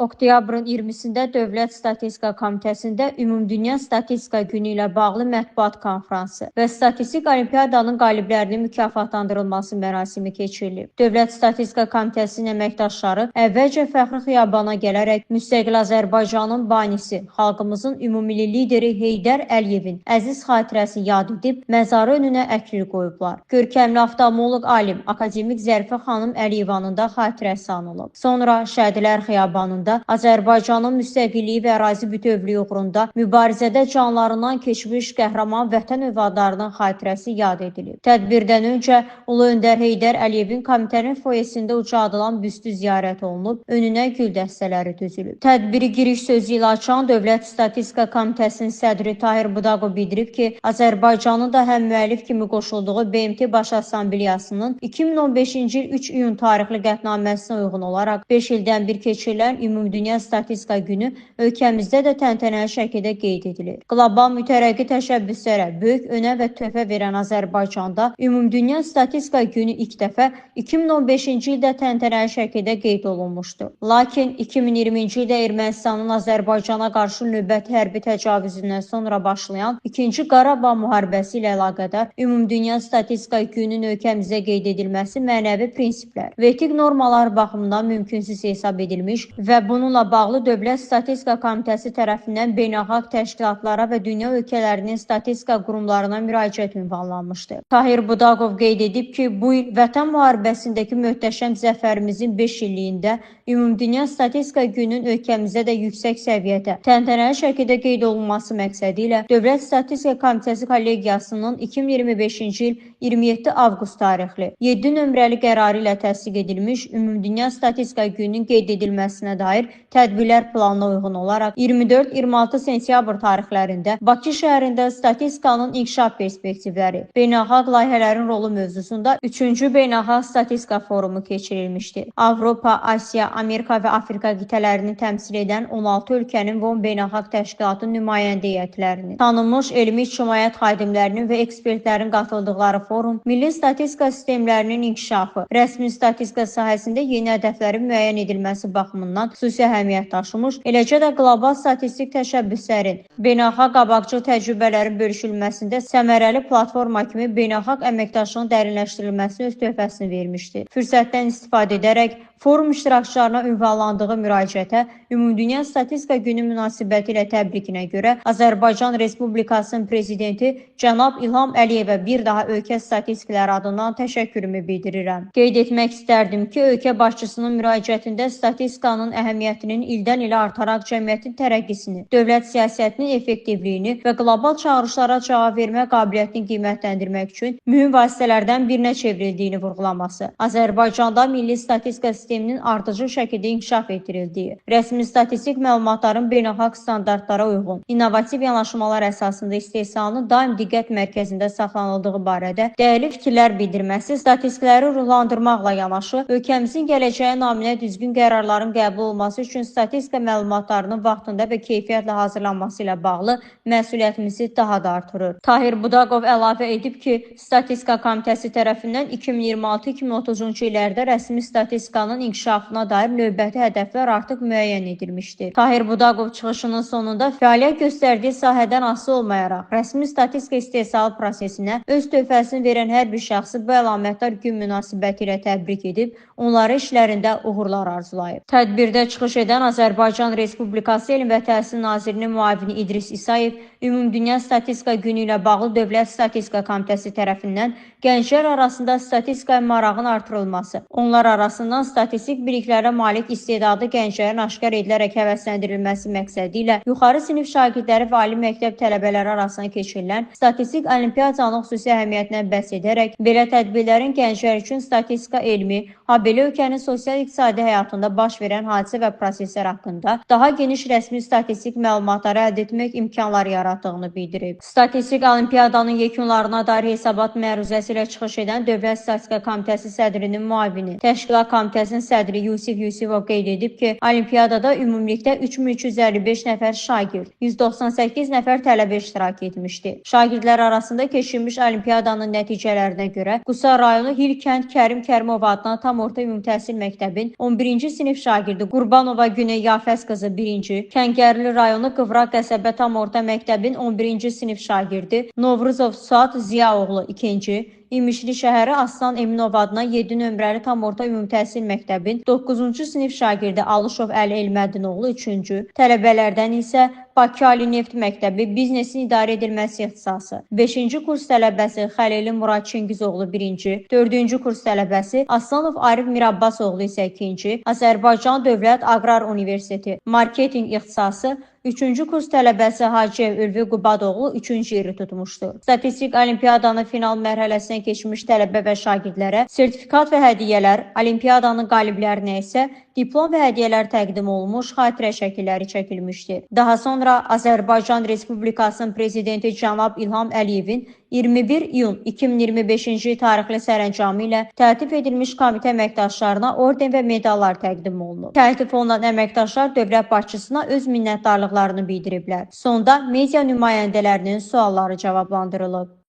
Oktyabrın 20-sində Dövlət Statistika Komitəsində Ümumdünya Statistika Günü ilə bağlı mətbuat konfransı və Statistik Olimpiyadanın qaliblərinin mükafatlandırılması mərasimi keçirilib. Dövlət Statistika Komitəsinin əməkdaşları əvvəlcə Fəxri Xiyabana gələrək müstəqil Azərbaycanın banisi, xalqımızın ümumilli lideri Heydər Əliyevin əziz xatirəsini yad edib, məzarı önünə əklil qoyublar. Görkəmli oftalmoloq alim, akademik Zərifə xanım Əliyevanın da xatirəsi anılıb. Sonra Şəhidlər Xiyabanında Azərbaycanın müstəqilliyi və ərazi bütövlüyü uğrunda mübarizədə canlarından keçmiş qəhrəman vətən övladlarının xatirəsi yad edilib. Tədbirdən öncə Ulu Öndər Heydər Əliyevin komitənin foyesində ucadılan büstü ziyarət olunub, önünə gül dəstələri düzülüb. Tədbiri giriş sözü ilə açan Dövlət Statistika Komitəsinin sədri Tahir Budaqov bildirib ki, Azərbaycanın da həm müəllif kimi qoşulduğu BMT Baş Assambleyasının 2015-ci il 3 iyun tarixli qətnaməsinə uyğun olaraq 5 ildən bir keçirilən Ümumdünya Statistika Günü ölkəmizdə də təntənəli şəkildə qeyd edilir. Qlobal mütərəqqi təşəbbüslərə böyük önəm və töhfə verən Azərbaycanda Ümumdünya Statistika Günü ilk dəfə 2015-ci ildə təntənəli şəkildə qeyd olunmuşdur. Lakin 2020-ci ildə Ermənistanın Azərbaycana qarşı növbəti hərbi təcavüzündən sonra başlayan 2-ci Qarabağ müharibəsi ilə əlaqədar Ümumdünya Statistika Gününün ölkəmizdə qeyd edilməsi mənəvi prinsiplər və etik normalar baxımından mümkünsüz hesab edilmiş və bununla bağlı Dövlət Statistika Komitəsi tərəfindən beynəlxalq təşkilatlara və dünya ölkələrinin statistika qurumlarına müraciət ünvanlanmışdır. Tahir Budaqov qeyd edib ki, bu il Vətən müharibəsindəki möhtəşəm zəfərimizin 5 illiyində Ümumdünya Statistika Gününün ölkəmizdə də yüksək səviyyədə təntənəli şəkildə qeyd olunması məqsədi ilə Dövlət Statistika Komitəsi kollegiyasının 2025-ci il 27 avqust tarixli 7 nömrəli qərarı ilə təsdiq edilmiş Ümumdünya Statistika Gününün qeyd edilməsinə dair tədbirlər planına uyğun olaraq 24-26 sentyabr tarixlərində Bakı şəhərində statistikanın inkişaf perspektivləri, beynəlxalq layihələrin rolu mövzusunda 3-cü Beynəlxalq Statistika Forumu keçirilmişdir. Avropa, Asiya, Amerika və Afrika qitələrini təmsil edən 16 ölkənin və 10 beynəlxalq təşkilatın nümayəndə heyətlərinin, tanınmış elmi ictimaiyyət xadimlərinin və ekspertlərin qatıldıqları forum, milli statistika sistemlərinin inkişafı, rəsmi statistika sahəsində yeni hədəflərin müəyyən edilməsi baxımından xüsusi əhəmiyyət daşımış, eləcə də qlobal statistik təşəbbüslərin, beynəlxalq qabaqcıl təcrübələrin bölüşülməsində səmərəli platforma kimi beynəlxalq əməkdaşlığın dərinləşdirilməsinə öz töhfəsini vermişdir. Fürsətdən istifadə edərək forum iştirakçılarına ünvanlandığı müraciətə Ümumdünya Statistika Günü münasibətilə təbrikinə görə Azərbaycan Respublikasının Prezidenti cənab İlham Əliyevə bir daha ölkə statistikləri adından təşəkkürümü bildirirəm. Qeyd etmək istərdim ki, ölkə başçısının müraciətində statistikanın əhəmiyyətinin ildən ilə artaraq cəmiyyətin tərəqqisini, dövlət siyasətinin effektivliyini və qlobal çağırışlara cavab vermə qabiliyyətini qiymətləndirmək üçün mühüm vasitələrdən birinə çevrildiyini vurğulaması, Azərbaycanda milli statistika sisteminin ardıcıl şəkildə inkişaf etdirildiyi, rəsmi statistik məlumatların beynəlxalq standartlara uyğun, innovativ yanaşmalar əsasında istehsalının daim diqqət mərkəzində saxlanıldığı barədə dəyərli fikirlər bildirməsi, statistikləri ruhlandırmaqla yanaşı, ölkəmizin gələcəyə naminə düzgün qərarların qəbul olması üçün statistika məlumatlarının vaxtında və keyfiyyətlə hazırlanması ilə bağlı məsuliyyətimizi daha da artırır. Tahir Budaqov əlavə edib ki, Statistika Komitəsi tərəfindən 2026-2030-cu illərdə rəsmi statistikanın inkişafına dair növbəti hədəflər artıq müəyyən edilmişdir. Tahir Budaqov çıxışının sonunda fəaliyyət göstərdiyi sahədən asılı olmayaraq rəsmi statistika istehsalı prosesinə öz töhfəsini verən hər bir şəxsi bu əlamətdar gün münasibətilə təbrik edib, onları işlərində uğurlar arzulayıb. Tədbirdə çıxış edən Azərbaycan Respublikası Elm və Təhsil Nazirinin müavini İdris İsayev Ümumdünya Statistika Günü ilə bağlı Dövlət Statistika Komitəsi tərəfindən gənclər arasında statistikaya marağın artırılması, onlar arasından statistik biliklərə malik istedadlı gənclərin aşkar edilərək həvəsləndirilməsi məqsədi ilə yuxarı sinif şagirdləri və ali məktəb tələbələri arasında keçirilən statistik olimpiyadanın xüsusi əhəmiyyətindən bəhs edərək, belə tədbirlərin gənclər üçün statistika elmi, habelə ölkənin sosial-iqtisadi həyatında baş verən hadisə və proseslər haqqında daha geniş rəsmi statistik məlumatları əldə etmək imkanları yaratdığını bildirib. Statistik olimpiyadanın yekunlarına dair hesabat məruzəsi ilə çıxış edən Dövlət Statistika Komitəsi sədrinin müavini, Təşkilat Komitəsinin sədri Yusif Yusifov qeyd edib ki, olimpiyadada ümumilikdə 3355 nəfər şagird, 198 nəfər tələbə iştirak etmişdi. Şagirdlər arasında keçirilmiş olimpiyadanın nəticələrinə görə Qusar rayonu Hilkənd Kərim Kərimov adına tam orta ümumi təhsil məktəbin 11-ci sinif şagirdi Qurbanov Qurbanova Güney Yafəz qızı 1-ci, Kəngərli rayonu Qıvraq qəsəbə tam orta məktəbin 11-ci sinif şagirdi Novruzov Suat Ziyaoğlu 2-ci, İmişli şəhəri Aslan Eminov adına 7 nömrəli tam orta ümumi təhsil məktəbin 9-cu sinif şagirdi Alışov Əli Elməddinoğlu 3-cü, tələbələrdən isə Bakı Ali Neft Məktəbi Biznesin İdarə Edilməsi ixtisası 5-ci kurs tələbəsi Xəlili Murad Çingizoğlu 1-ci, 4-cü kurs tələbəsi Aslanov Arif Mirabbasoğlu isə 2-ci, Azərbaycan Dövlət Aqrar Universiteti Marketinq ixtisası 3-cü kurs tələbəsi Hacıyev Ülvi Qubadoğlu 3-cü yeri tutmuşdur. Statistik olimpiyadanın final mərhələsinə keçmiş tələbə və şagirdlərə sertifikat və hədiyyələr, olimpiyadanın qaliblərinə isə diplom və hədiyyələr təqdim olunmuş, xatirə şəkilləri çəkilmişdir. Daha sonra Azərbaycan Respublikasının Prezidenti cənab İlham Əliyevin 21 iyun 2025-ci tarixli sərəncamı ilə təltif edilmiş komitə əməkdaşlarına orden və medallar təqdim olunub. Təltif olunan əməkdaşlar dövlət başçısına öz minnətdarlıqlarını bildiriblər. Sonda media nümayəndələrinin sualları cavablandırılıb.